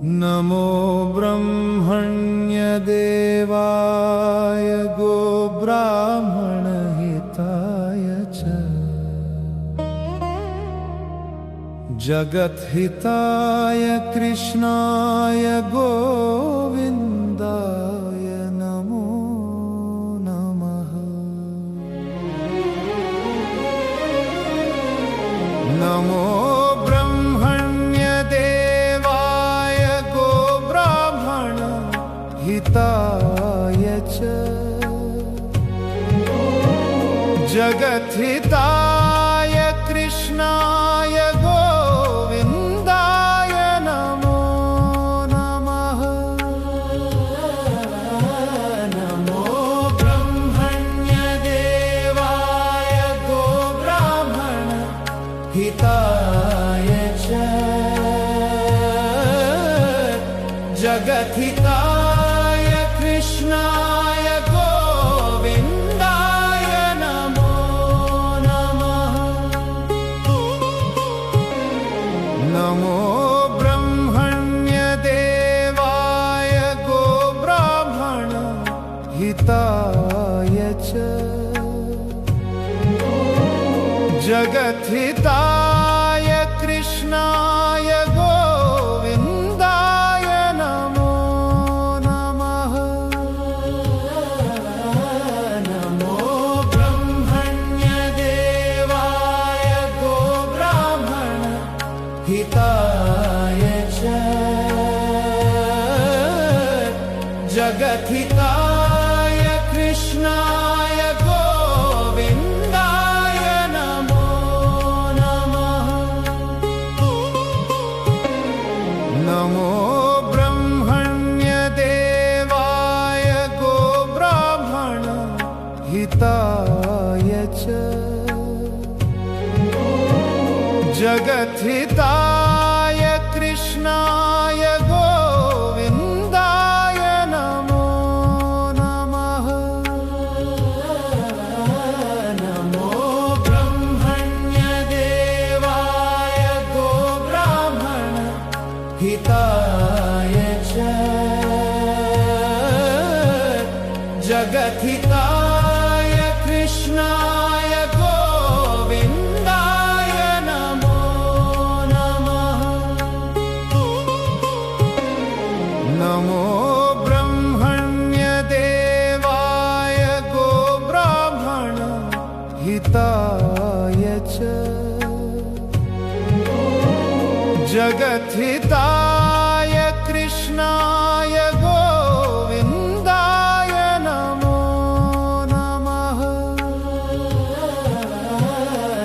नमो ब्रह्मण्यदेवाय गोब्राह्मणहिताय च जगद्हिताय कृष्णाय गोविन्दाय नमो नमः। नमो ब्रह्मण्यदेवाय गोब्राह्मणहिताय च जगद्हिताय कृष्णाय गोविन्दाय नमो नमः। नमो ब्रह्मण्यदेवाय गोब्राह्मणहिताय च जगद्हिताय कृष्णाय गोविन्दाय नमो नमः। नमो ब्रह्मण्यदेवाय गोब्राह्मणहिताय च जगद्हिताय कृष्णाय गोविन्दाय नमो नमः। नमो ब्रह्मण्यदेवाय गोब्राह्मणहिताय च जगद्हिताय कृष्णाय गोविन्दाय नमो नमः। नमो ब्रह्मण्यदेवाय गोब्राह्मणहिताय च जगद्हिताय कृष्णाय गोविन्दाय नमो नमः। नमो ब्रह्मण्यदेवाय गोब्राह्मणहिताय च जगद्हिताय कृष्णाय गोविन्दाय नमो नमः। नमो ब्रह्मण्यदेवाय गोब्राह्मणहिताय च जगद्हिताय कृष्णाय गोविन्दाय नमो नमः।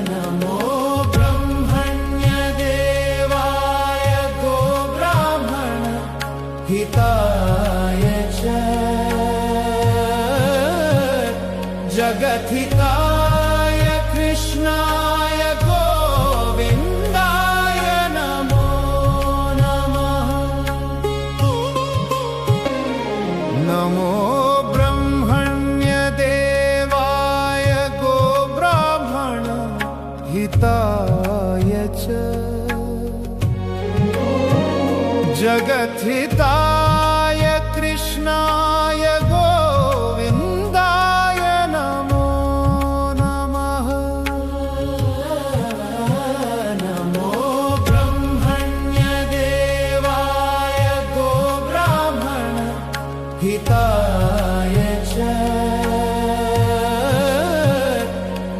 नमो ब्रह्मण्यदेवाय गोब्राह्मणहिताय च जगद्हिताय कृष्णाय गोविन्दाय नमो नमः। नमो ब्रह्मण्यदेवाय गोब्राह्मणहिताय च जगद्हिताय कृष्णाय गोविन्दाय नमो नमः। नमो ब्रह्मण्यदेवाय गोब्राह्मणहिताय च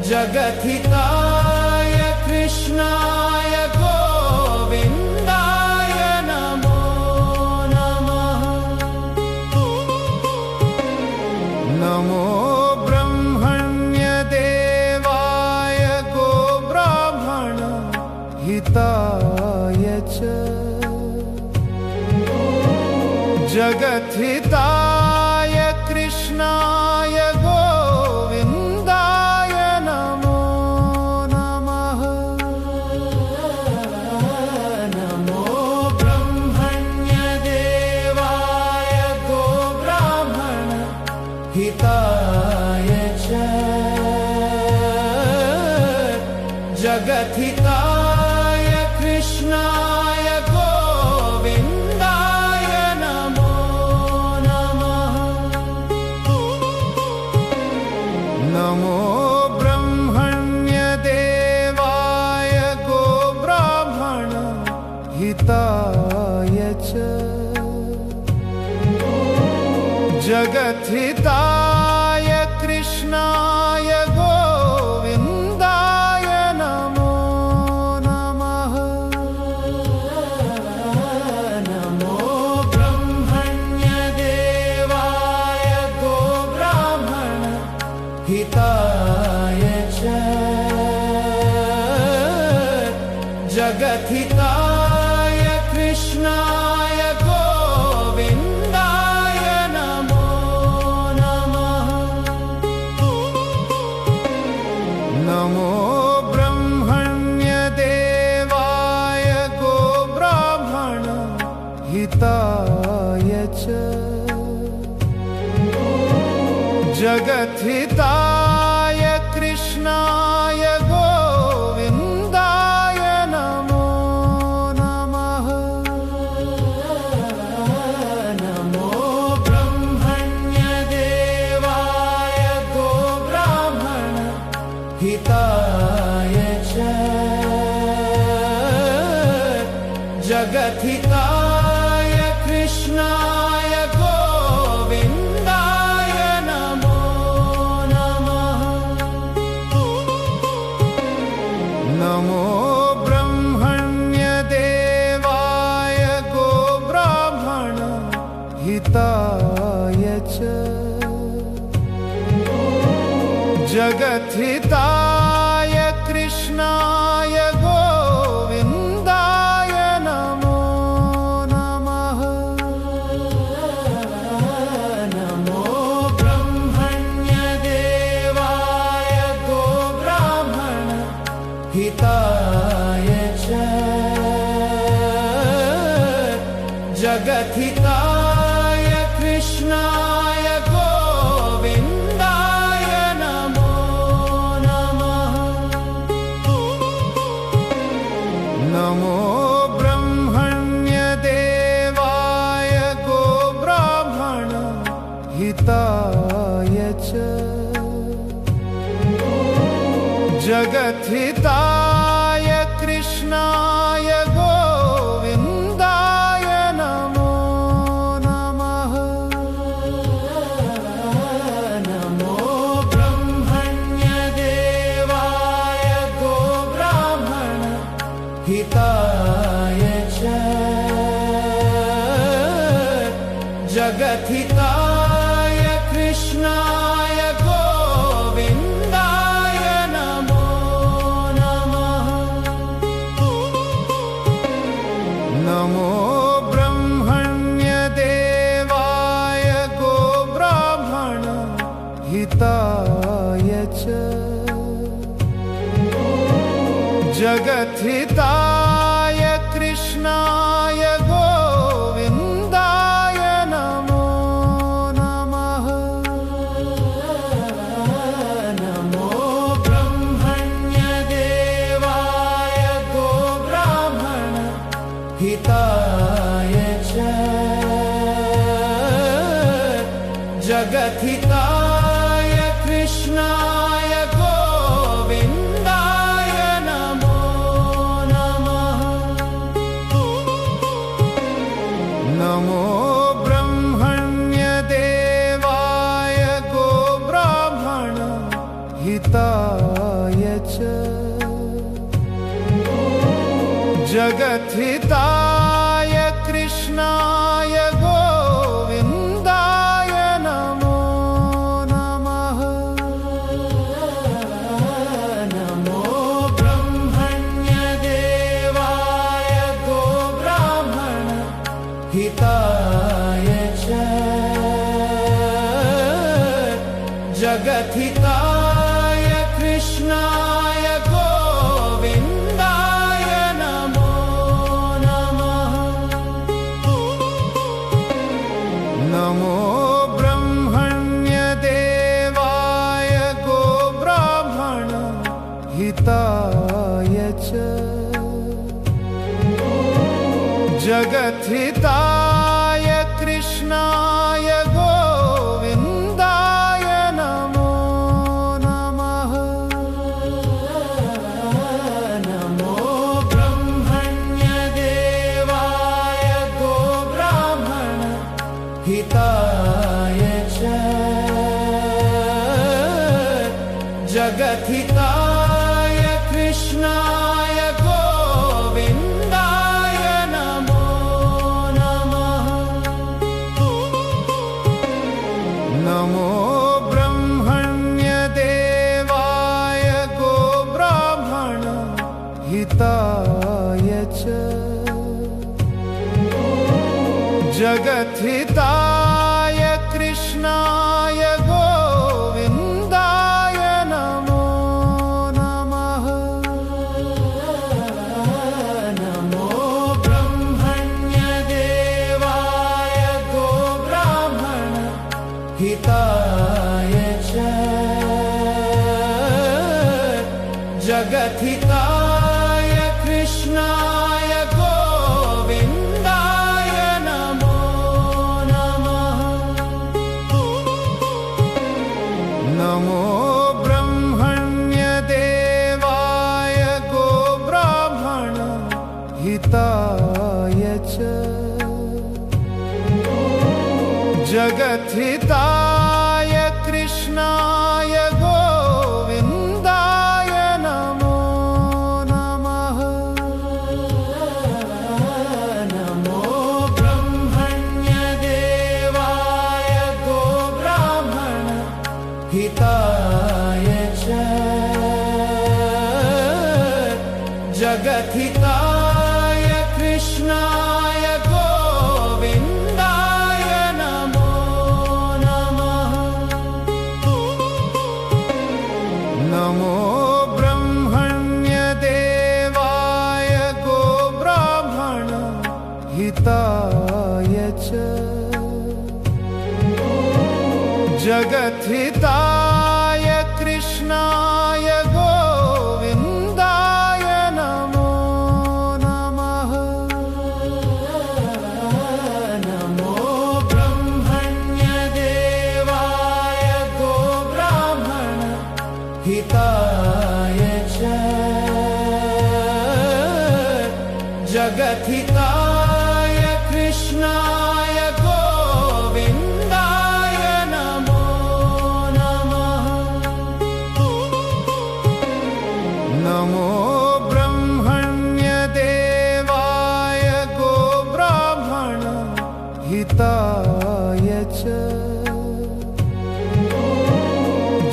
जगद्हिताय कृष्णाय गोविन्दाय नमो नमः। नमो ब्रह्मण्यदेवाय गोब्राह्मणहिताय च जगद्हिताय कृष्णाय गोविन्दाय नमो नमः। नमो ब्रह्मण्यदेवाय गोब्राह्मणहिताय च जगद्धिताय कृष्णाय गोविन्दाय हिताय च जगद्धिताय कृष्णाय गोविन्दाय नमो नमः। नमो ब्रह्मण्यदेवाय गोब्राह्मण हिताय च जगद्धिताय कृष्णाय गोविन्दाय नमो नमः। नमो ब्रह्मण्यदेवाय गोब्राह्मण हिताय च जगद्धिताय कृष्णाय गोविन्दाय नमो नमः। नमो ब्रह्मण्यदेवाय गोब्राह्मण हिताय च जगद्धिताय कृष्णाय गोविन्दाय नमो नमः। नमो ब्रह्मण्यदेवाय गोब्राह्मण हिताय च जगद्धिताय कृष्णाय गोविन्दाय नमो नमः। नमो ब्रह्मण्यदेवाय गोब्राह्मण हिताय च जगद्धिताय कृष्णाय गोविन्दाय नमो नमः। नमो ब्रह्मण्यदेवाय गोब्राह्मण हिताय च जगद्धिताय कृष्णाय गोविन्दाय नमो नमः। नमो ब्रह्मण्यदेवाय गोब्राह्मण हिताय च जगद्धिताय कृष्णाय गोविन्दाय नमो नमः। नमो ब्रह्मण्यदेवाय गोब्राह्मण हिताय च जगद्धिताय कृष्णाय गोविन्दाय नमो नमः। नमो ब्रह्मण्यदेवाय गोब्राह्मण हिताय च जगद्धिताय कृष्णाय गोविन्दाय नमो नमः। नमो ब्रह्मण्यदेवाय गोब्राह्मण हिताय च जगद्धिताय कृष्णाय गोविन्दाय नमो नमः। नमो ब्रह्मण्यदेवाय गोब्राह्मण हिताय च जगद्धिताय कृष्णाय गोविन्दाय नमो नमः। नमो ब्रह्मण्यदेवाय गोब्राह्मण हिताय च जगद्धिताय कृष्णाय गोविन्दाय नमो नमः। नमो ब्रह्मण्यदेवाय जगद्धिताय कृष्णाय गोविन्दाय नमो नमः। नमो ब्रह्मण्यदेवाय गोब्राह्मण हिताय च जगद्धिताय कृष्णाय गोविन्दाय नमो नमः। नमो ब्रह्मण्यदेवाय गोब्राह्मण हिताय च जगद्धिताय कृष्णाय गोविन्दाय नमो नमः। नमो ब्रह्मण्यदेवाय गोब्राह्मण हिताय च जगद्धिताय कृष्णाय गोविन्दाय नमो नमः। नमो ब्रह्मण्यदेवाय गोब्राह्मण हिताय च जगद्धिताय कृष्णाय गोविन्दाय नमो नमः। नमो ब्रह्मण्यदेवाय गोब्राह्मण हिताय च जगद्धिताय कृष्णाय गोविन्दाय नमो नमः। नमो ब्रह्मण्यदेवाय गोब्राह्मण हिताय च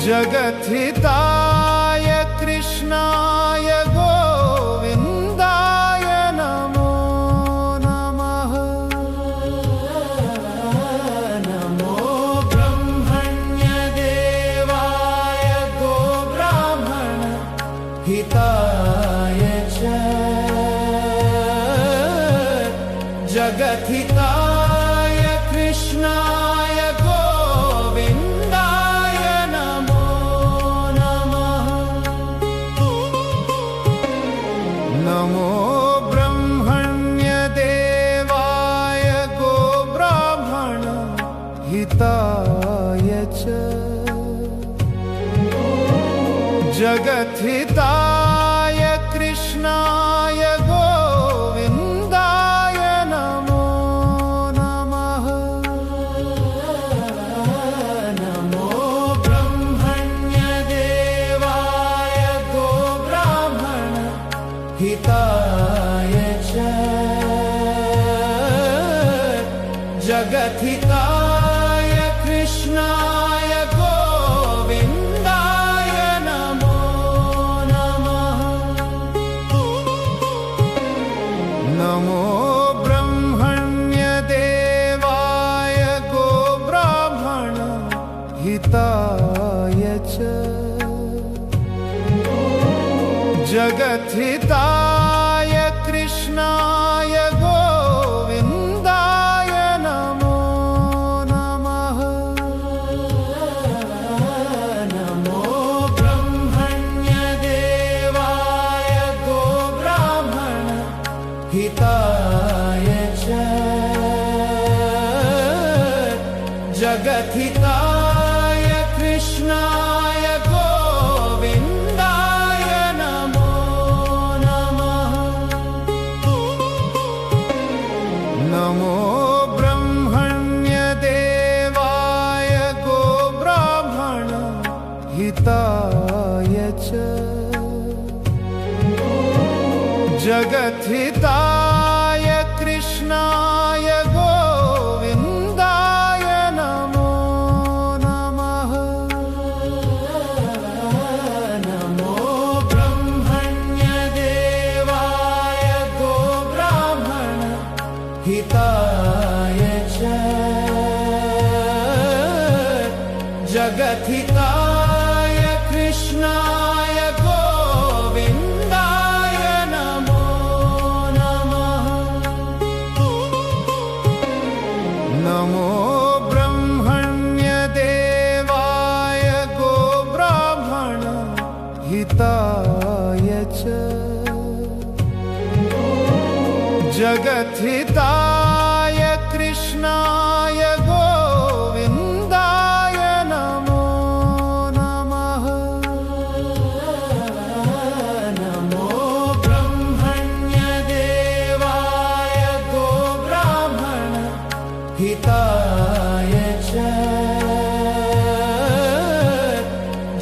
जगद्धिताय कृष्णाय गोविन्दाय नमो नमः। नमो ब्रह्मण्यदेवाय गोब्राह्मण हिताय च जगद्धिताय कृष्णाय गोविन्दाय नमो नमः। नमो ब्रह्मण्यदेवाय गोब्राह्मण हिताय च जगद्धिताय कृष्णाय गोविन्दाय नमो नमः। नमो ब्रह्मण्यदेवाय गोब्राह्मण हिताय च जगद्धिताय कृष्णाय गोविन्दाय नमो नमः। नमो ब्रह्मण्यदेवाय गोब्राह्मण हिताय च जगद्धिताय कृष्णाय गोविन्दाय नमो नमः। नमो ब्रह्मण्यदेवाय गोब्राह्मण हिताय च जगद्धिताय कृष्णाय गोविन्दाय नमो नमः। नमो ब्रह्मण्यदेवाय गोब्राह्मण हिताय च जगद्धिताय कृष्णाय गोविन्दाय नमो नमः। नमो ब्रह्मण्यदेवाय गोब्राह्मण हिताय जगद्धिताय कृष्णाय गोविन्दाय नमो नमः। नमो ब्रह्मण्यदेवाय गोब्राह्मण हिताय च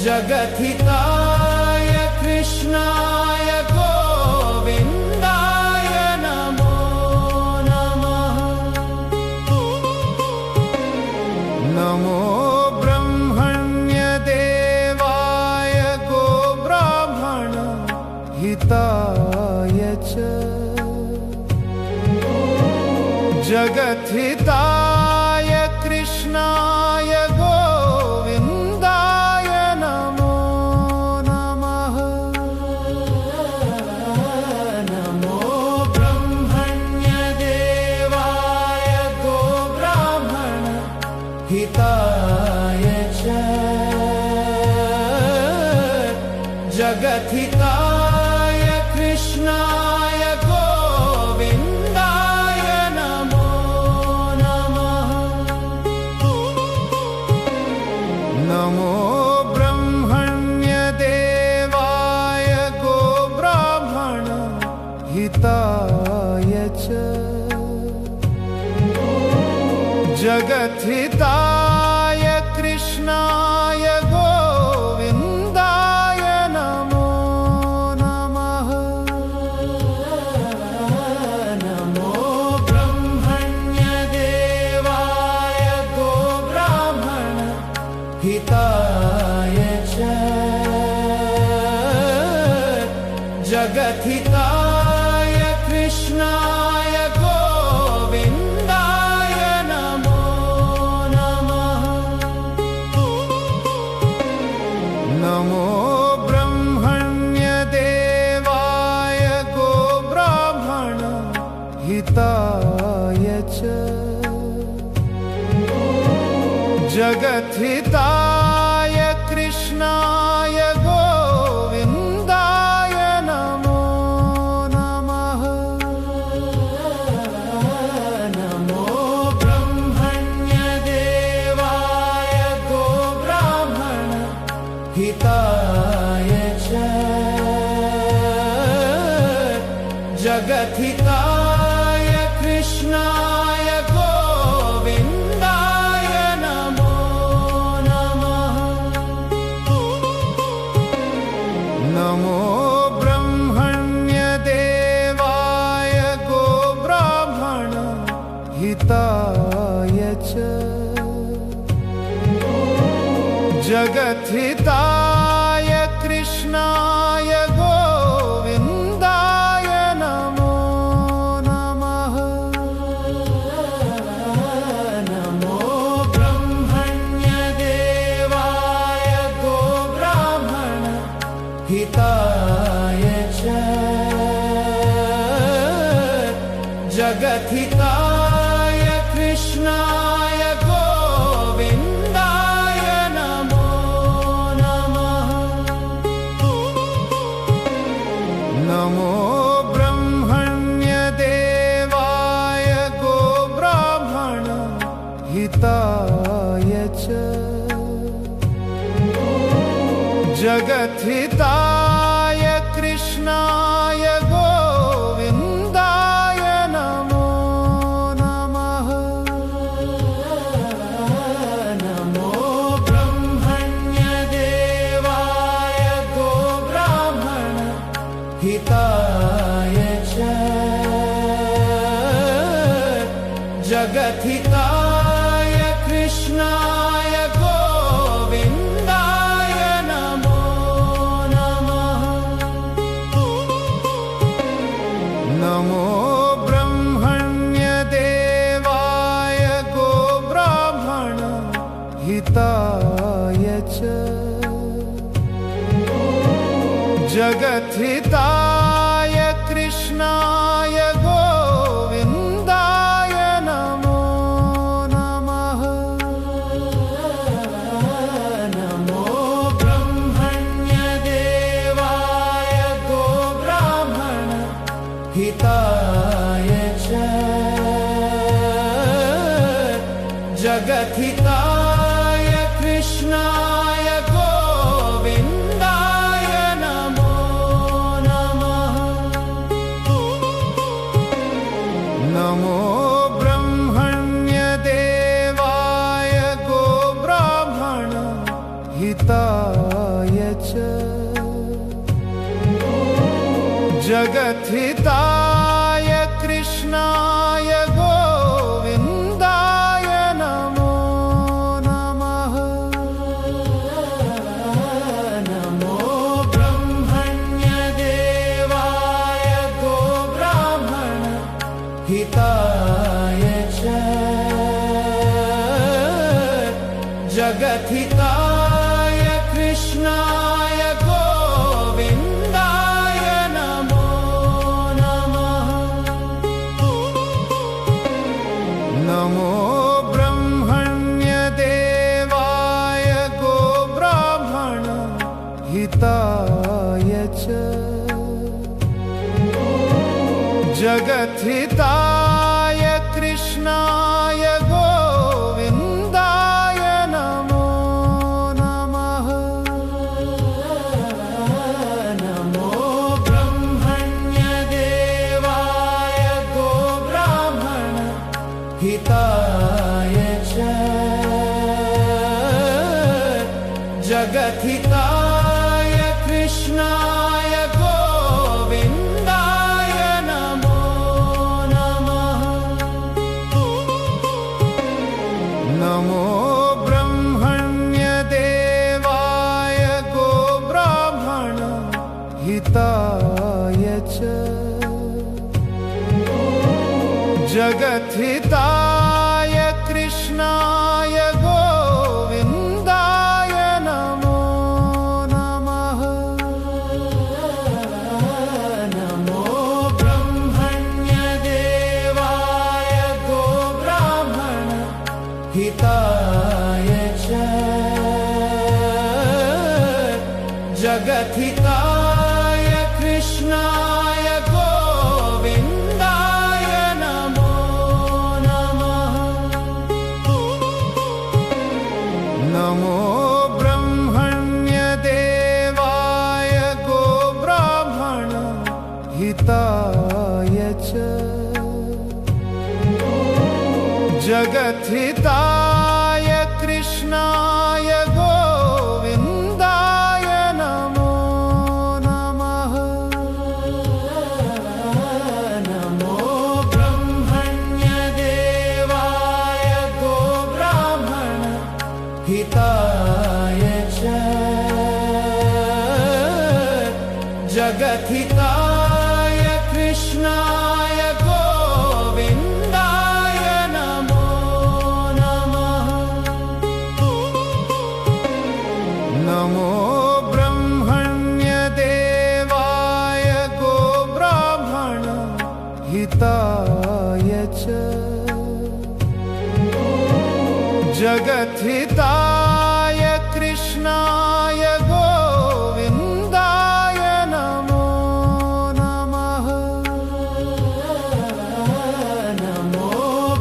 जगद्धिताय कृष्णाय गोविन्दाय नमो नमः। नमो ब्रह्मण्यदेवाय गोब्राह्मण हिताय च जगद्धिताय कृष्णाय गोविन्दाय नमो नमः। नमो ब्रह्मण्यदेवाय गोब्राह्मण हिताय च जगद्धिताय कृष्णाय गोविन्दाय नमो नमः। नमो ब्रह्मण्यदेवाय गोब्राह्मण हिताय च जगद्धिताय कृष्णाय गोविन्दाय नमो नमः। नमो ब्रह्मण्यदेवाय गोब्राह्मण हिताय च जगद्धिताय कृष्णाय गोविन्दाय नमो नमः। नमो ब्रह्मण्यदेवाय गोब्राह्मण हिताय च जगद्धिताय कृष्णाय गोविन्दाय नमो नमः। नमो ब्रह्मण्यदेवाय गोब्राह्मण हिताय च जगद्धिताय कृष्णाय गोविन्दाय नमो नमः। नमो ब्रह्मण्यदेवाय गोब्राह्मण हिताय च जगद्धिताय कृष्णाय गोविन्दाय नमो नमः। नमो ब्रह्मण्यदेवाय गोब्राह्मण हिताय च जगद्धिताय कृष्णाय गोविन्दाय नमो नमः। नमो ब्रह्मण्यदेवाय गोब्राह्मण हिताय च जगद्धिताय कृष्णाय गोविन्दाय नमो नमः। नमो ब्रह्मण्यदेवाय गोब्राह्मण हिताय च जगद्धिताय कृष्णाय गोविन्दाय नमो नमः। नमो ब्रह्मण्यदेवाय गोब्राह्मण हिताय च जगद्धिताय कृष्णाय गोविन्दाय नमो नमः। नमो ब्रह्मण्यदेवाय गोब्राह्मण हिताय जगद्धिताय कृष्णाय गोविन्दाय नमो नमः। नमो ब्रह्मण्यदेवाय गोब्राह्मण हिताय च जगद्धिताय कृष्णाय गोविन्दाय नमो नमः। नमो ब्रह्मण्यदेवाय गोब्राह्मण हिताय च जगद्धिताय कृष्णाय गोविन्दाय नमो नमः। नमो ब्रह्मण्यदेवाय गोब्राह्मण हिताय च जगद्धिताय कृष्णाय गोविन्दाय नमो नमः। नमो ब्रह्मण्यदेवाय गोब्राह्मण हिताय च जगद्धिताय कृष्णाय गोविन्दाय नमो नमः। नमो ब्रह्मण्यदेवाय गोब्राह्मण हिताय च जगद्धिताय कृष्णाय गोविन्दाय नमो नमः। नमो ब्रह्मण्यदेवाय गोब्राह्मण हिताय च जगद्धिताय कृष्णाय गोविन्दाय नमो नमः। नमो ब्रह्मण्यदेवाय गोब्राह्मण हिताय च जगद्धिताय कृष्णाय गोविन्दाय नमो नमः। नमो ब्रह्मण्यदेवाय गोब्राह्मण हिताय च जगद्धिताय कृष्णाय गोविन्दाय नमो नमः। नमो ब्रह्मण्यदेवाय गोब्राह्मण हिताय च जगद्धिताय कृष्णाय गोविन्दाय नमो नमः। नमो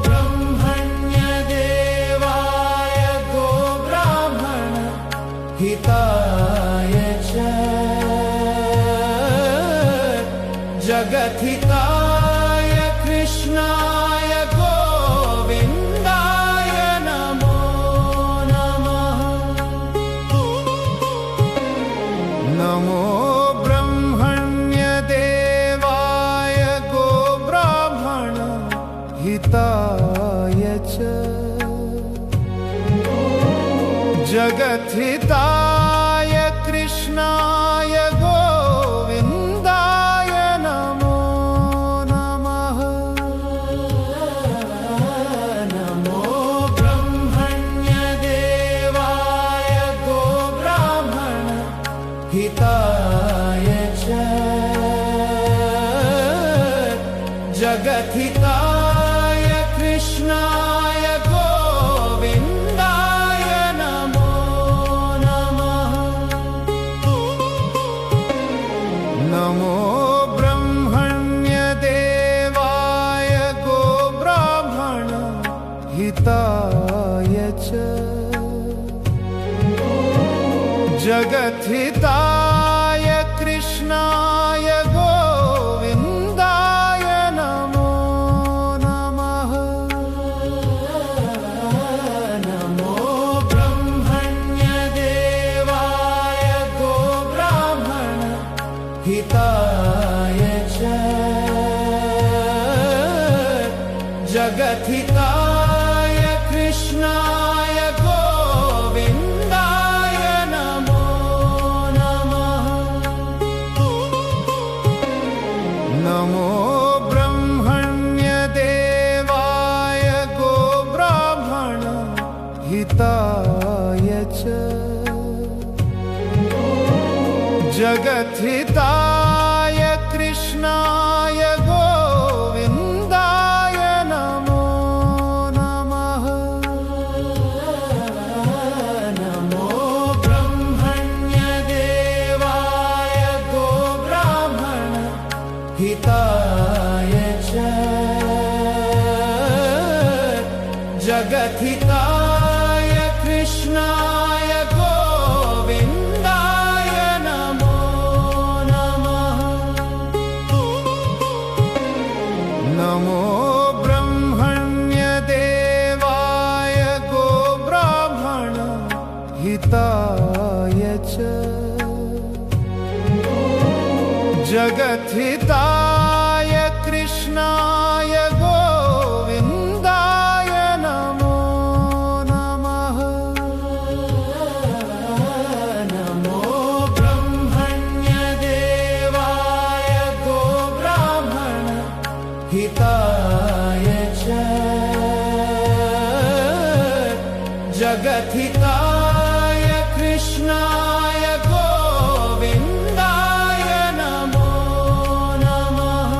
ब्रह्मण्यदेवाय गोब्राह्मण हिताय च जगद्धिताय कृष्णाय गोविन्दाय नमो नमः। नमो ब्रह्मण्यदेवाय गोब्राह्मण हिताय च जगद्धिताय कृष्णाय गोविन्दाय नमो नमः। नमो ब्रह्मण्यदेवाय गोब्राह्मण हिताय च जगद्धिताय कृष्णाय गोविन्दाय नमो नमः। नमो ब्रह्मण्यदेवाय गोब्राह्मण हिताय जगद्धिताय कृष्णाय गोविन्दाय नमो नमः। नमो ब्रह्मण्यदेवाय गोब्राह्मण हिताय च जगद्धिताय कृष्णाय गोविन्दाय नमो नमः। नमो ब्रह्मण्यदेवाय गोब्राह्मण हिताय च जगद्धिताय कृष्णाय गोविन्दाय नमो नमः। नमो ब्रह्मण्यदेवाय गोब्राह्मण हिताय च जगद्धिताय कृष्णाय गोविन्दाय नमो नमः। नमो ब्रह्मण्यदेवाय गोब्राह्मण हिताय च जगद्धिताय कृष्णाय गोविन्दाय नमो नमः। नमो ब्रह्मण्यदेवाय गोब्राह्मण हिताय च जगद्धिताय कृष्णाय गोविन्दाय नमो नमः।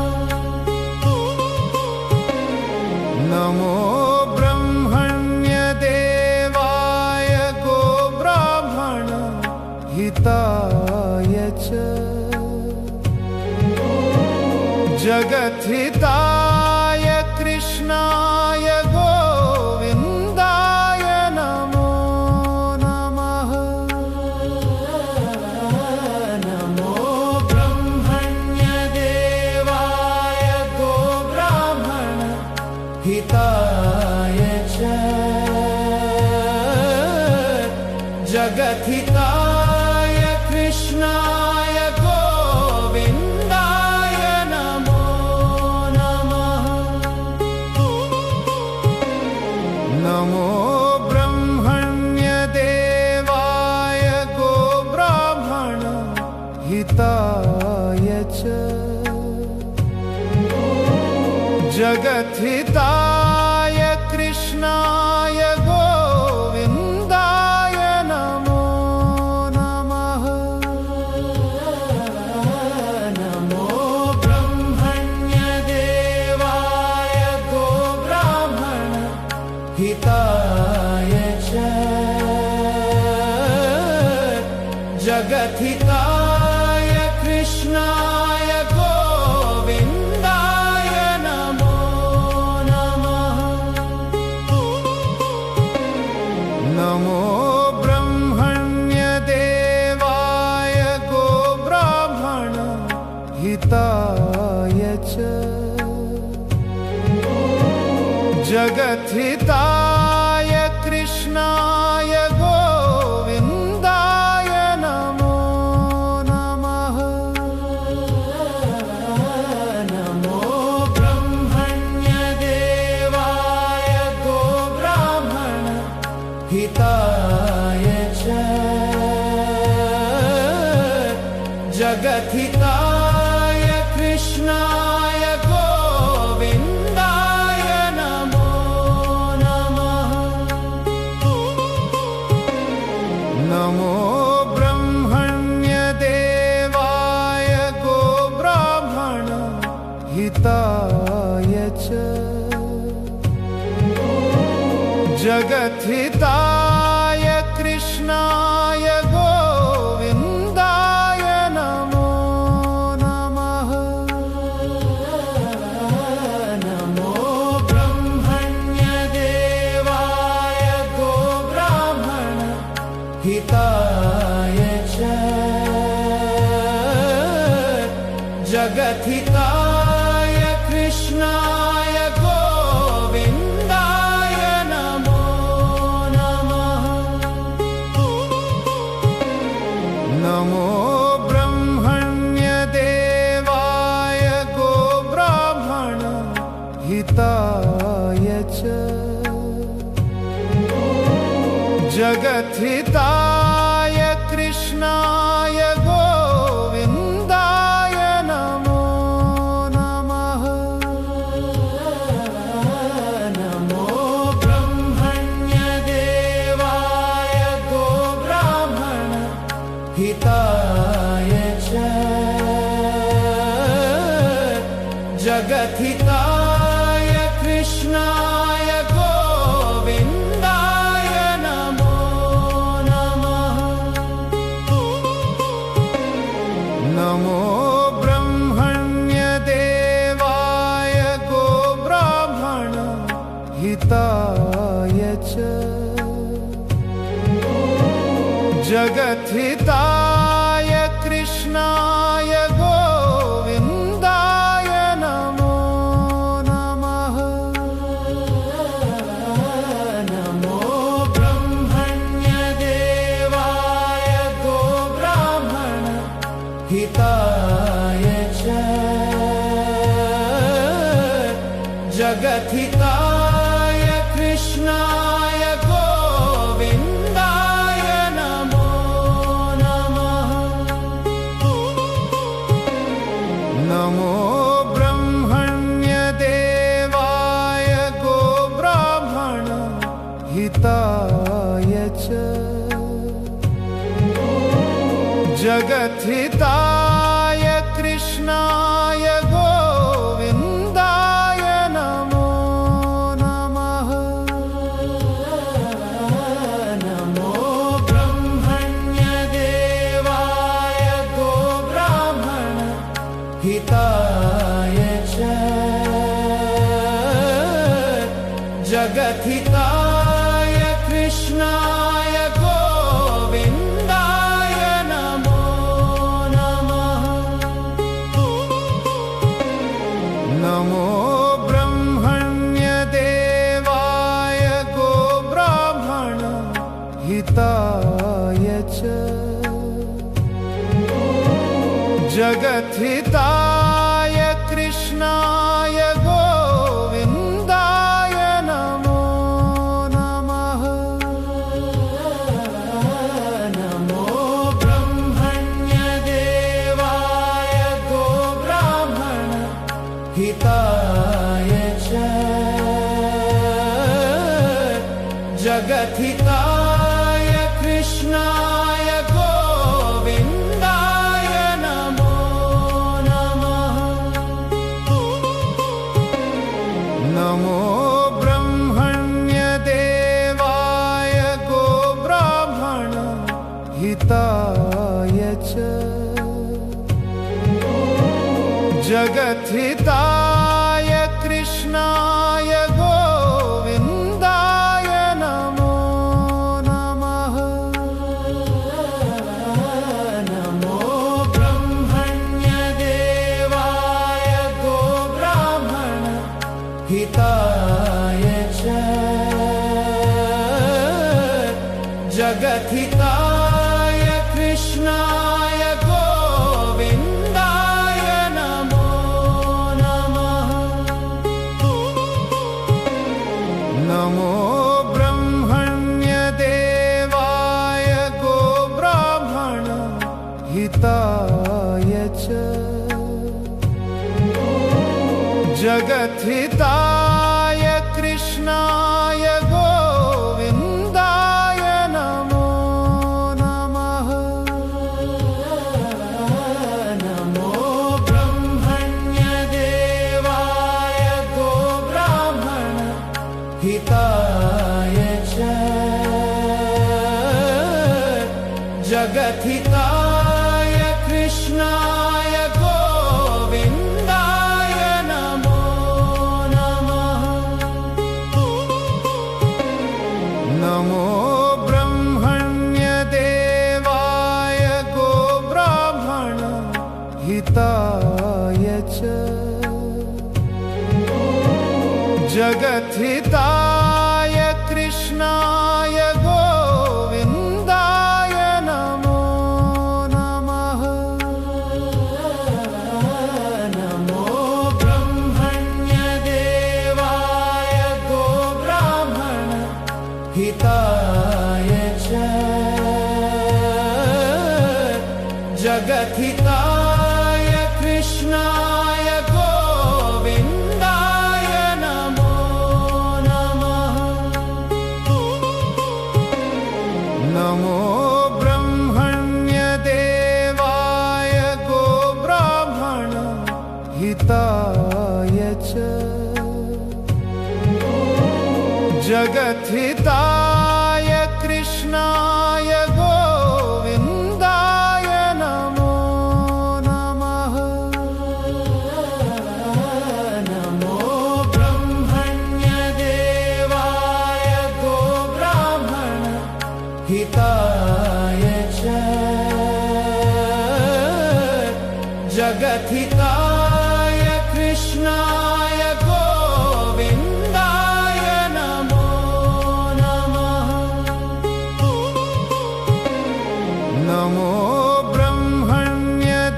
नमो ब्रह्मण्यदेवाय गोब्राह्मण हिताय च जगद्धिताय कृष्णाय गोविन्दाय नमो नमः। नमो ब्रह्मण्यदेवाय गोब्राह्मण हिताय च जगद्धिताय कृष्णाय गोविन्दाय नमो नमः। नमो ब्रह्मण्यदेवाय गोब्राह्मण हिताय च जगद्धिताय कृष्णाय गोविन्दाय नमो नमः। नमो ब्रह्मण्यदेवाय गोब्राह्मण हिताय च जगद्धिताय कृष्णाय गोविन्दाय नमो नमः। नमो ब्रह्मण्यदेवाय गोब्राह्मण हिताय च जगद्धिताय कृष्णाय गोविन्दाय नमो नमः। नमो ब्रह्मण्यदेवाय गोब्राह्मण हिताय च जगद्धिताय कृष्णाय गोविन्दाय नमो नमः। नमो ब्रह्मण्यदेवाय गोब्राह्मण हिताय च जगद्धिताय कृष्णाय गोविन्दाय नमो नमः। नमो ब्रह्मण्यदेवाय गोब्राह्मण हिताय च च जगद्धिताय कृष्णाय गोविन्दाय नमो नमः। नमो ब्रह्मण्यदेवाय गोब्राह्मण हिताय च जगद्धिताय कृष्णाय गोविन्दाय नमो नमः। नमो ब्रह्मण्यदेवाय गोब्राह्मण हिताय च जगद्धिताय कृष्णाय गोविन्दाय नमो नमः। नमो ब्रह्मण्यदेवाय गोब्राह्मण हिताय च जगद्धिताय कृष्णाय गोविन्दाय नमो नमः। नमो ब्रह्मण्यदेवाय गोब्राह्मण हिताय च जगद्धिताय कृष्णाय गोविन्दाय नमो नमः। नमो ब्रह्मण्यदेवाय गोब्राह्मण हिताय च जगद्धिताय कृष्णाय गोविन्दाय नमो नमः। नमो ब्रह्मण्यदेवाय गोब्राह्मण हिताय च जगद्धिताय कृष्णाय गोविन्दाय नमो नमः। नमो ब्रह्मण्यदेवाय गोब्राह्मण हिताय च जगद्धिताय कृष्णाय गोविन्दाय नमो नमः। नमो ब्रह्मण्यदेवाय गोब्राह्मण हिताय च जगद्धिताय कृष्णाय गोविन्दाय नमो नमः। नमो ब्रह्मण्यदेवाय गोब्राह्मण हिताय च जगद्धिताय कृष्णाय गोविन्दाय नमो नमः। नमो ब्रह्मण्यदेवाय गोब्राह्मण हिताय च जगद्धिताय कृष्णाय गोविन्दाय नमो नमः। नमो ब्रह्मण्यदेवाय गोब्राह्मण हिताय च जगद्धिताय कृष्णाय गोविन्दाय नमो नमः। नमो ब्रह्मण्यदेवाय गोब्राह्मण हिताय च जगद्धिताय कृष्णाय गोविन्दाय नमो नमः। नमो ब्रह्मण्यदेवाय जगद्धिताय कृष्णाय गोविन्दाय नमो नमः। नमो ब्रह्मण्यदेवाय गोब्राह्मण हिताय च जगद्धिताय कृष्णाय गोविन्दाय नमो नमः। नमो ब्रह्मण्यदेवाय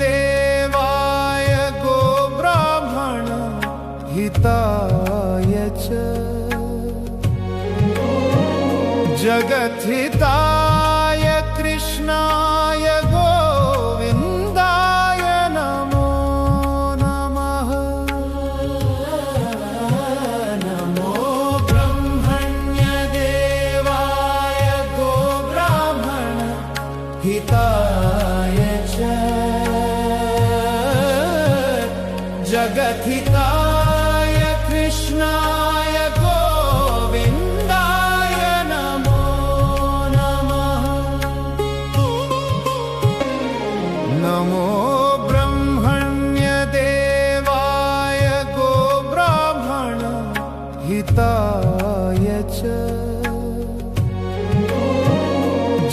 गोब्राह्मण हिताय च जगद्धिताय कृष्णाय गोविन्दाय नमो नमः। नमो ब्रह्मण्यदेवाय गोब्राह्मण हिताय च जगद्धिताय कृष्णाय गोविन्दाय नमो नमः। नमो ब्रह्मण्यदेवाय गोब्राह्मण हिताय च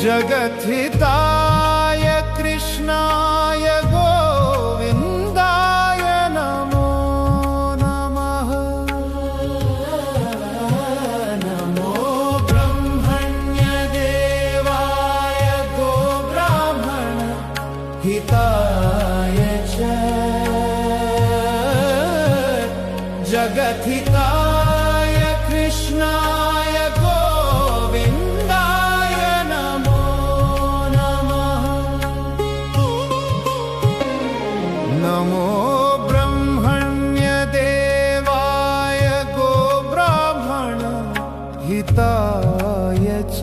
जगद्धिताय कृष्णाय गोविन्दाय नमो नमः। नमो ब्रह्मण्यदेवाय गोब्राह्मण हिताय च जगद्धिताय कृष्णाय गोविन्दाय नमो नमः। नमो ब्रह्मण्यदेवाय गोब्राह्मण हिताय च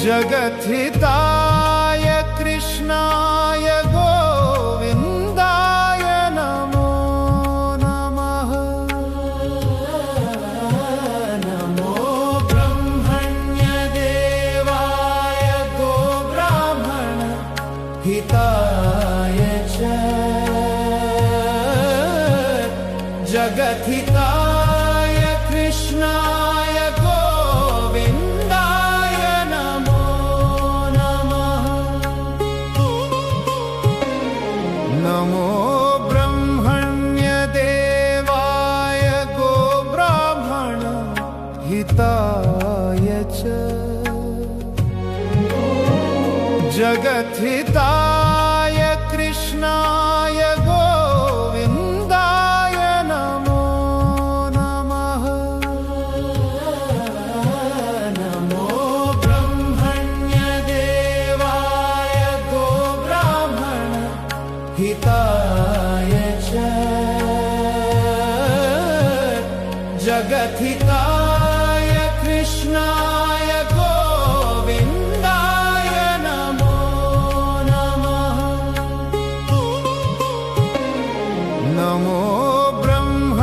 जगद्धिताय कृष्णाय गोविन्दाय नमो नमः। नमो ब्रह्मण्यदेवाय गोब्राह्मण हिताय च जगद्धिताय कृष्णाय गोविन्दाय नमो नमः। नमो ब्रह्मण्यदेवाय गोब्राह्मण हिताय च जगद्धिताय कृष्णाय गोविन्दाय नमो नमः। नमो ब्रह्मण्यदेवाय गोब्राह्मण हिताय च जगद्धिताय कृष्णाय गोविन्दाय नमो नमः। नमो ब्रह्मण्यदेवाय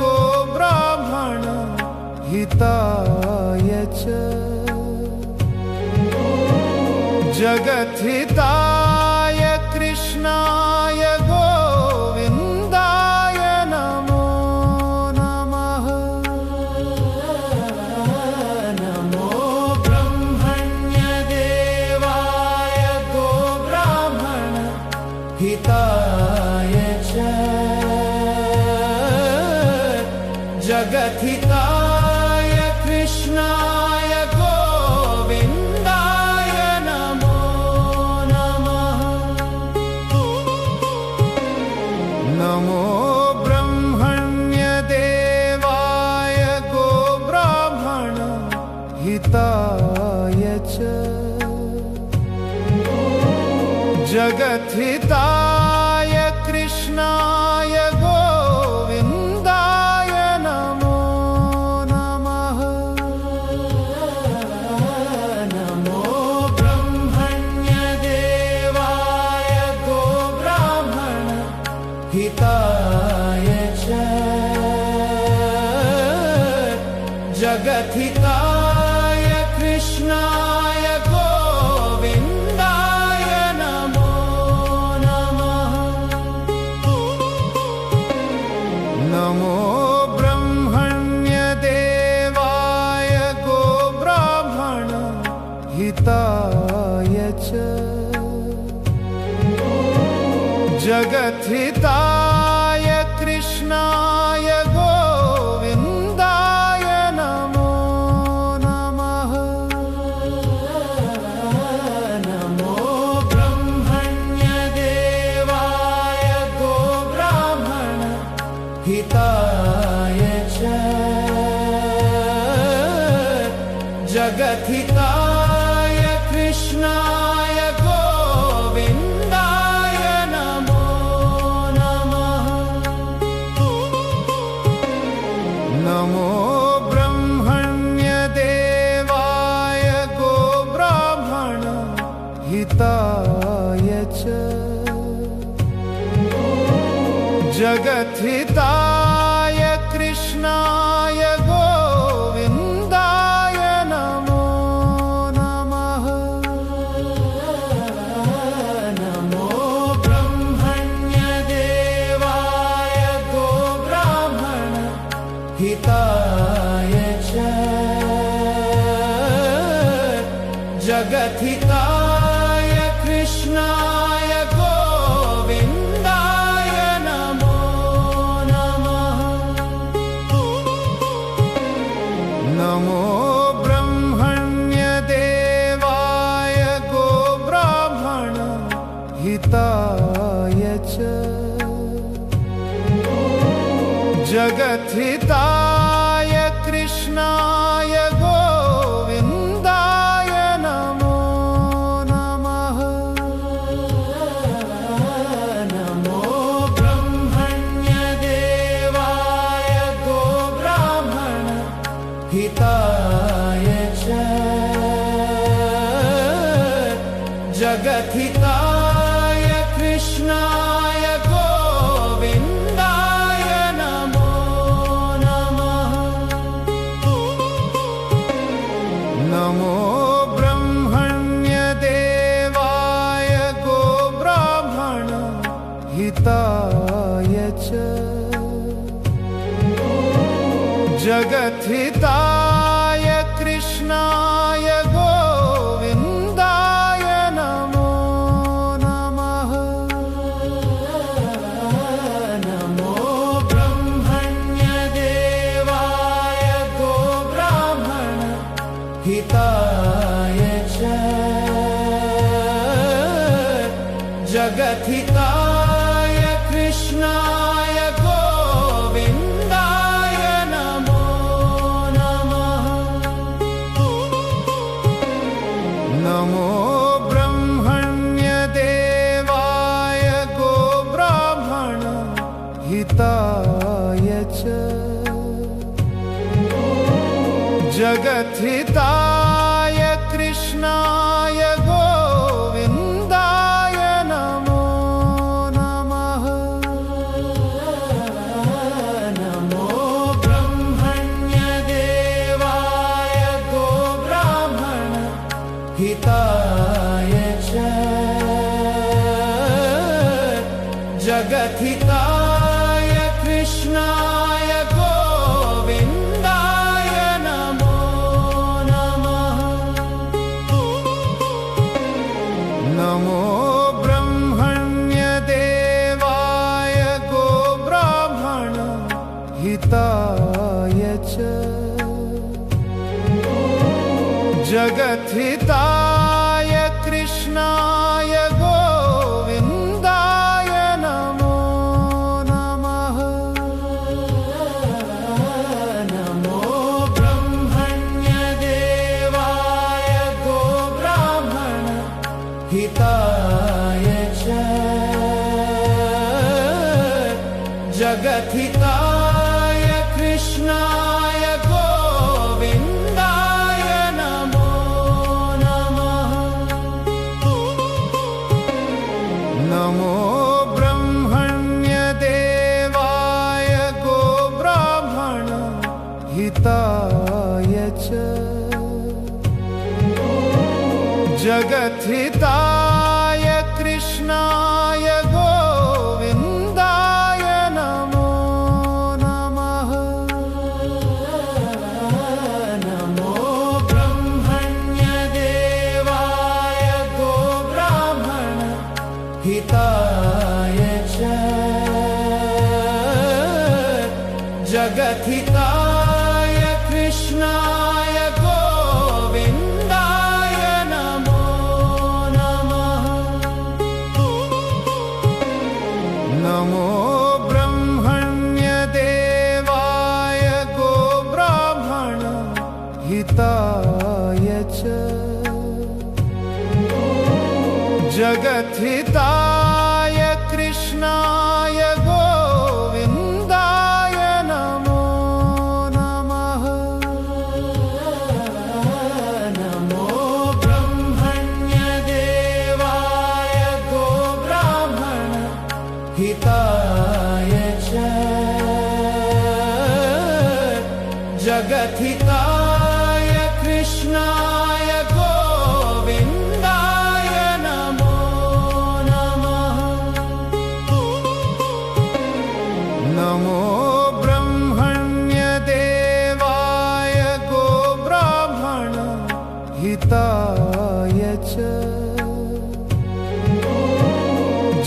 गोब्राह्मण हिताय च जगद्धिताय कृष्णाय गोविन्दाय नमो नमः। नमो ब्रह्मण्यदेवाय गोब्राह्मण हिताय च जगद्धिताय कृष्णाय गोविन्दाय नमो नमः। नमो ब्रह्मण्यदेवाय गोब्राह्मण हिताय च जगद्धिताय कृष्णाय गोविन्दाय नमो नमः। नमो ब्रह्मण्यदेवाय गोब्राह्मण हिताय जगद्धिताय कृष्णाय गोविन्दाय नमो नमः। नमो ब्रह्मण्यदेवाय गोब्राह्मण हिताय च जगद्धिताय कृष्णाय गोविन्दाय नमो नमः। नमो ब्रह्मण्यदेवाय गोब्राह्मण हिताय च जगद्धिताय कृष्णाय गोविन्दाय नमो नमः। नमो ब्रह्मण्यदेवाय गोब्राह्मण हिताय च जगद्धिताय कृष्णाय गोविन्दाय नमो नमः। नमो ब्रह्मण्यदेवाय गोब्राह्मण हिताय च जगद्धिताय कृष्णाय गोविन्दाय नमो नमः। नमो ब्रह्मण्यदेवाय गोब्राह्मण हिताय च जगद्धिताय कृष्णाय गोविन्दाय नमो नमः। नमो ब्रह्मण्यदेवाय गोब्राह्मण हिताय च जगद्धिताय कृष्णाय गोविन्दाय नमो नमः। नमो ब्रह्मण्यदेवाय गोब्राह्मण हिताय च जगद्धिताय कृष्णाय गोविन्दाय नमो नमः। नमो ब्रह्मण्यदेवाय गोब्राह्मण हिताय च जगद्धिताय कृष्णाय गोविन्दाय नमो नमः। नमो ब्रह्मण्यदेवाय गोब्राह्मण हिताय च जगद्धिताय कृष्णाय गोविन्दाय नमो नमः। नमो ब्रह्मण्यदेवाय गोब्राह्मण हिताय च जगद्धिताय कृष्णाय गोविन्दाय नमो नमः। नमो ब्रह्मण्यदेवाय गोब्राह्मण हिताय च जगद्धिताय कृष्णाय गोविन्दाय नमो नमः। नमो ब्रह्मण्यदेवाय गोब्राह्मण हिताय च जगद्धिताय कृष्णाय गोविन्दाय नमो नमः। नमो ब्रह्मण्यदेवाय गोब्राह्मण हिताय जगद्धिताय कृष्णाय गोविन्दाय नमो नमः। नमो ब्रह्मण्यदेवाय गोब्राह्मण हिताय च जगद्धिताय कृष्णाय गोविन्दाय नमो नमः। नमो ब्रह्मण्यदेवाय गोब्राह्मण हिताय च जगद्धिताय कृष्णाय गोविन्दाय नमो नमः। नमो ब्रह्मण्यदेवाय गोब्राह्मण हिताय च जगद्धिताय कृष्णाय गोविन्दाय नमो नमः। नमो ब्रह्मण्यदेवाय गोब्राह्मण हिताय च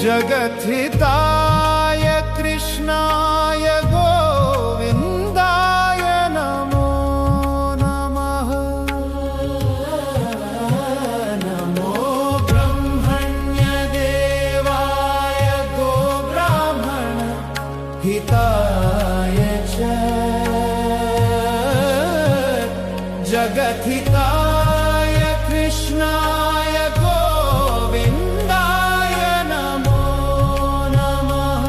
जगद्धिताय कृष्णाय गोविन्दाय नमो नमः। नमो ब्रह्मण्यदेवाय गोब्राह्मण हिताय च जगद्धिताय कृष्णाय गोविन्दाय नमो नमः।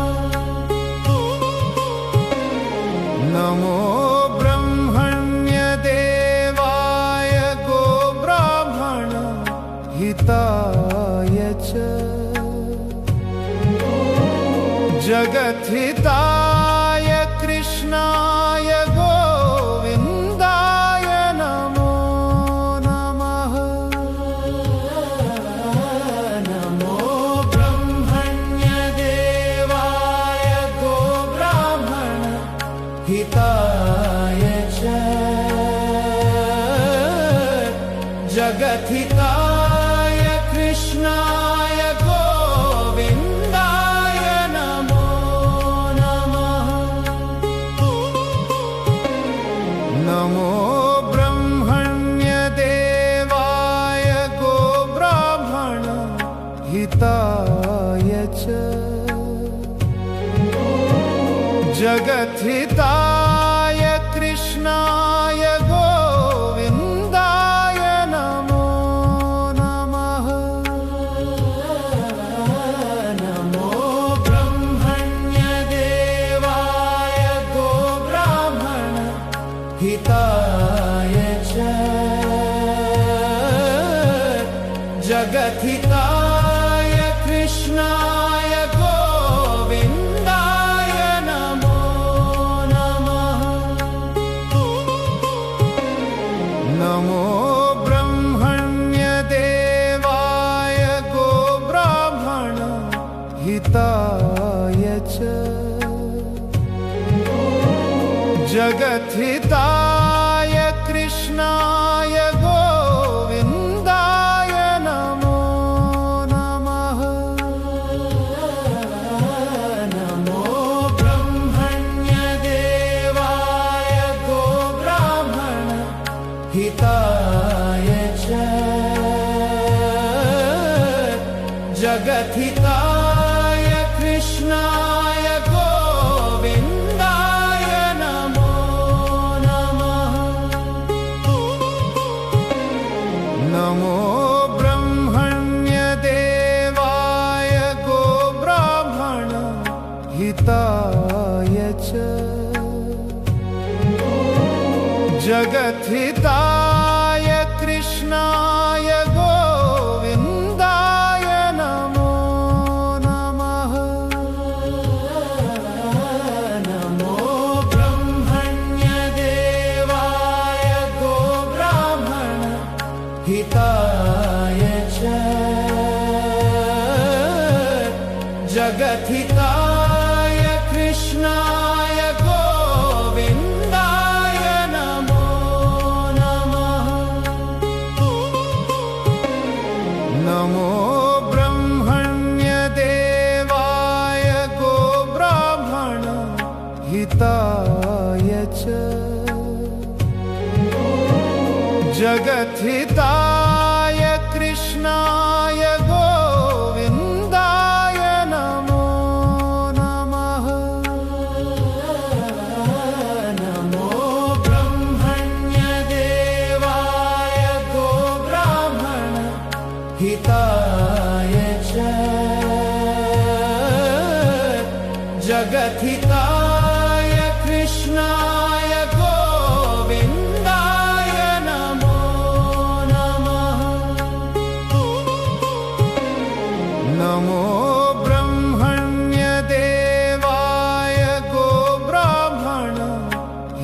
नमो ब्रह्मण्यदेवाय गोब्राह्मण हिताय च जगद्धिताय कृष्णाय गोविन्दाय नमो नमः। नमो ब्रह्मण्यदेवाय गोब्राह्मण हिताय च जगद्धिताय कृष्णाय गोविन्दाय नमो नमः। नमो ब्रह्मण्यदेवाय गोब्राह्मण हिताय च जगद्धिताय कृष्णाय गोविन्दाय नमो नमः। नमो ब्रह्मण्यदेवाय गोब्राह्मण हिताय च जगद्धिताय कृष्णाय गोविन्दाय नमो नमः। नमो ब्रह्मण्यदेवाय गोब्राह्मण हिताय च जगद्धिताय कृष्णाय गोविन्दाय नमो नमः। नमो ब्रह्मण्यदेवाय गोब्राह्मण हिताय च जगद्धिताय कृष्णाय गोविन्दाय नमो नमः। नमो ब्रह्मण्यदेवाय गोब्राह्मण हिताय च जगद्धिताय कृष्णाय गोविन्दाय नमो नमः। नमो ब्रह्मण्यदेवाय गोब्राह्मण हिताय च जगद्धिताय कृष्णाय गोविन्दाय नमो नमः। नमो ब्रह्मण्यदेवाय गोब्राह्मण हिताय च जगद्धिताय कृष्णाय गोविन्दाय नमो नमः। नमो ब्रह्मण्यदेवाय गोब्राह्मण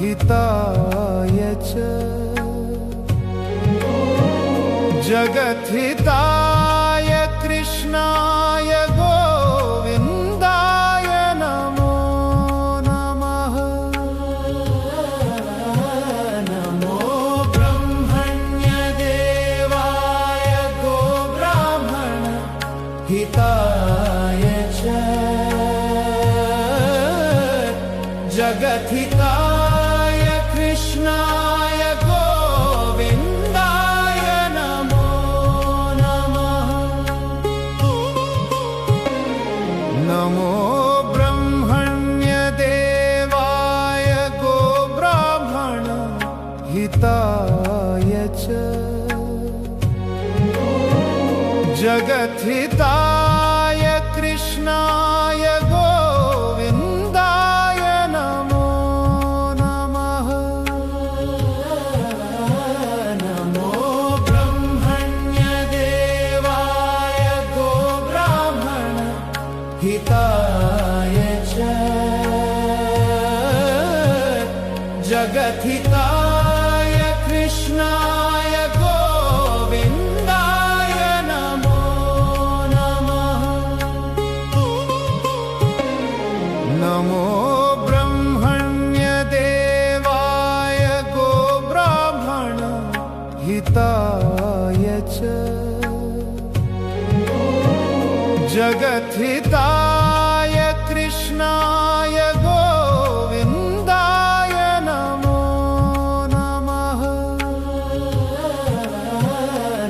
हिताय च जगद्धिताय कृष्णाय गोविन्दाय नमो नमः। नमो ब्रह्मण्यदेवाय गोब्राह्मण हिताय च जगद्धिताय कृष्णाय गोविन्दाय नमो नमः। नमो ब्रह्मण्यदेवाय गोब्राह्मण हिताय च जगद्धिताय कृष्णाय गोविन्दाय नमो नमः। नमो ब्रह्मण्यदेवाय गोब्राह्मण हिताय च जगद्धिताय कृष्णाय गोविन्दाय नमो नमः। नमो ब्रह्मण्यदेवाय गोब्राह्मण हिताय च जगद्धिताय कृष्णाय गोविन्दाय नमो नमः।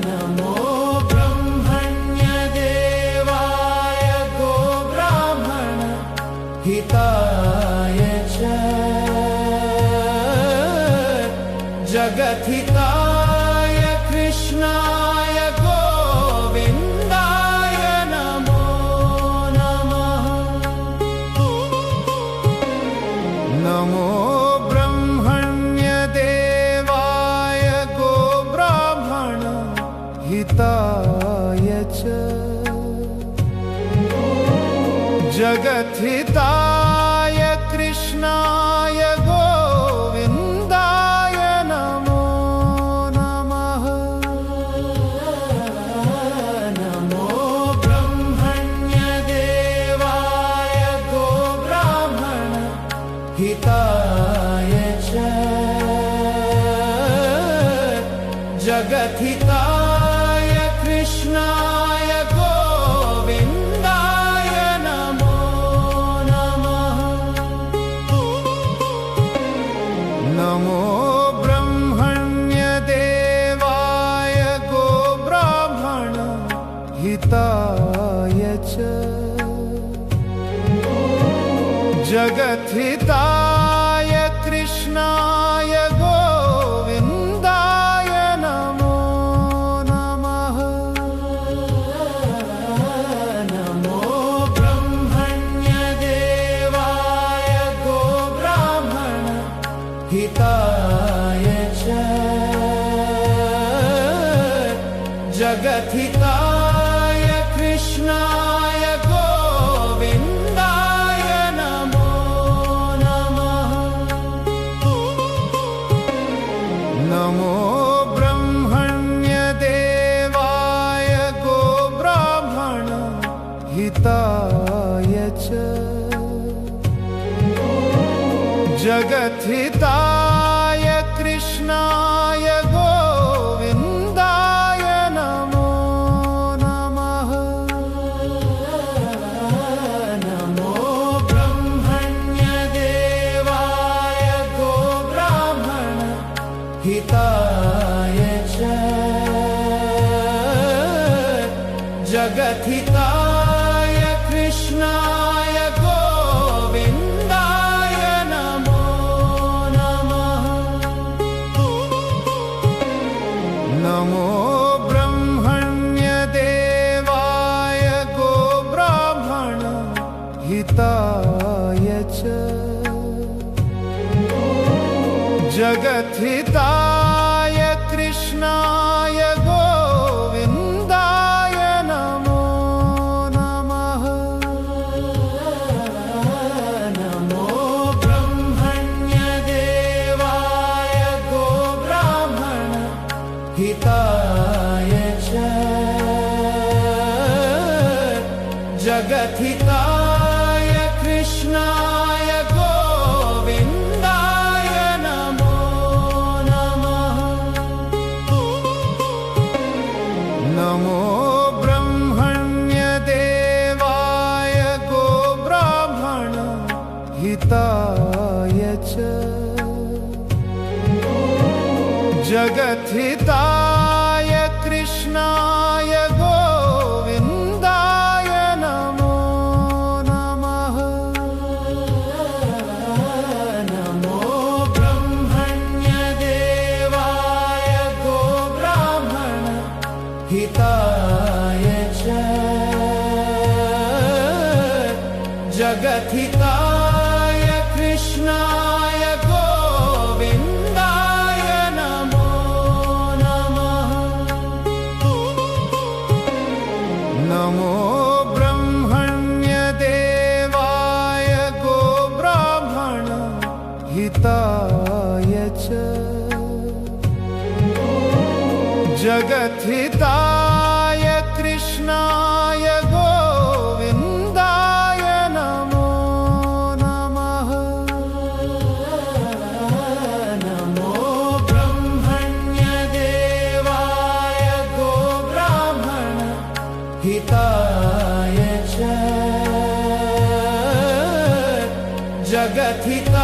नमो ब्रह्मण्यदेवाय गोब्राह्मण हिताय च जगद्धिताय कृष्णाय गोविन्दाय नमो नमः। नमो ब्रह्मण्यदेवाय गोब्राह्मण हिताय च जगद्धिताय कृष्णाय गोविन्दाय नमो नमः। नमो ब्रह्मण्यदेवाय गोब्राह्मण हिताय च जगद्धिताय कृष्णाय गोविन्दाय नमो नमः। नमो ब्रह्मण्यदेवाय गोब्राह्मण हिताय च जगद्धिताय कृष्णाय गोविन्दाय नमो नमः। नमो ब्रह्मण्यदेवाय गोब्राह्मण हिताय च जगद्धिताय कृष्णाय गोविन्दाय नमो नमः। नमो ब्रह्मण्यदेवाय गोब्राह्मण हिताय च जगद्धिताय कृष्णाय गोविन्दाय नमो नमः। नमो ब्रह्मण्यदेवाय गोब्राह्मण हिताय च जगद्धिताय कृष्णाय गोविन्दाय नमो नमः। नमो ब्रह्मण्यदेवाय गोब्राह्मण हिताय च जगद्धिताय कृष्णाय गोविन्दाय नमो नमः। नमो ब्रह्मण्यदेवाय गोब्राह्मण हिताय च जगद्धिताय कृष्णाय गोविन्दाय नमो नमः। नमो ब्रह्मण्यदेवाय गोब्राह्मण हिताय च जगद्धिताय कृष्णाय गोविन्दाय नमो नमः। नमो ब्रह्मण्यदेवाय गोब्राह्मण हिताय च जगद्धिताय कृष्णाय गोविन्दाय नमो नमः। नमो ब्रह्मण्यदेवाय गोब्राह्मण हिताय च जगद्धिताय